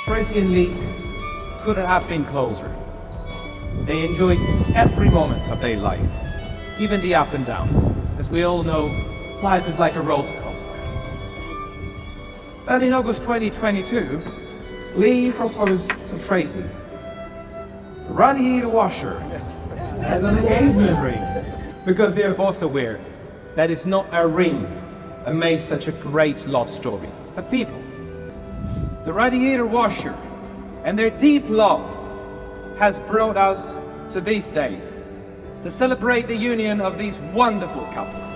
Tracy and Lee couldn't have been closer. They enjoyed every moment of their life, even the up and down. As we all know, life is like a roller coaster. And in August 2022, Lee proposed to Tracy a radiator washer as an engagement ring, because they are both aware that it's not a ring that makes such a great love story, but people. The radiator washer and their deep love has brought us to this day to celebrate the union of this wonderful couple.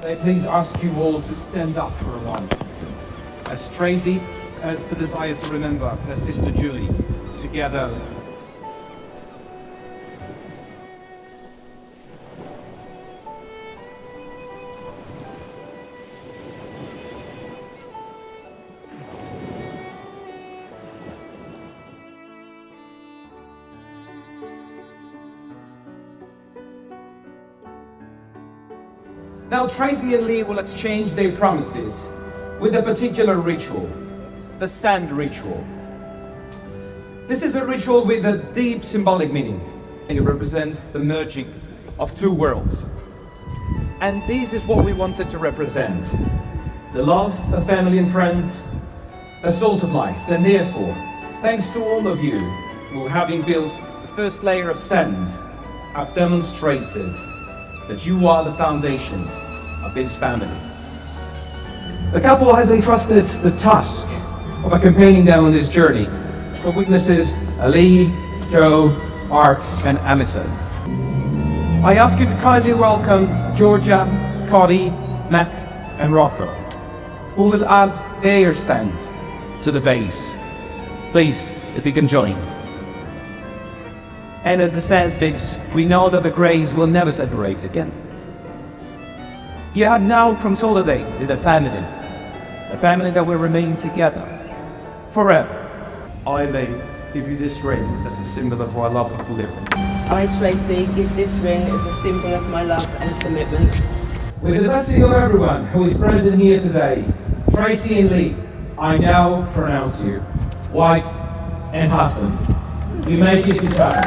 May I please ask you all to stand up for a while, as Tracy has the desire to remember her sister Julie together. Now Tracy and Lee will exchange their promises with a particular ritual, the sand ritual. This is a ritual with a deep symbolic meaning. It represents the merging of two worlds. And this is what we wanted to represent: the love of family and friends, a salt of life. And therefore, thanks to all of you who, having built the first layer of sand, have demonstrated that you are the foundations of this family. The couple has entrusted the task of accompanying them on this journey to witnesses Ali, Joe, Mark, and Amison. I ask you to kindly welcome Georgia, Cody, Mac, and Rocco, who will add their sand to the vase. Please, if you can join. And as the sand speaks, we know that the grains will never separate again. You have now consolidated a family that will remain together forever. I, Lee, give you this ring as a symbol of my love and commitment. I, Tracy, give this ring as a symbol of my love and commitment. With the blessing of everyone who is present here today, Tracy and Lee, I now pronounce you wife and husband. You may kiss each other.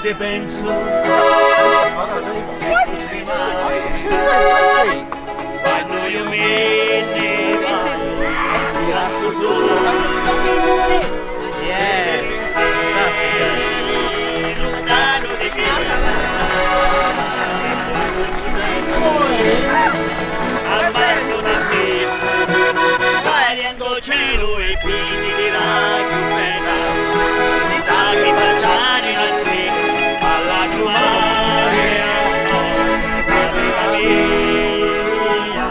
te penso, se mai, quando io mi ti lascio solo, lontano di te, ammazzo da te, tagliando cielo e piedi di lacrime, stati passati da sé, alla gloria, la mia,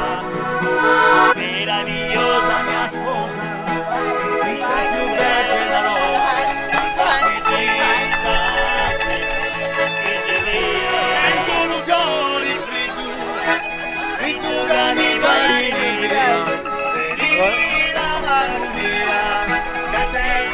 meravigliosa mia sposa, mi stai più bella da rosa, sento un cuore freddo, e tu che mi fai venire la mano mia, che sei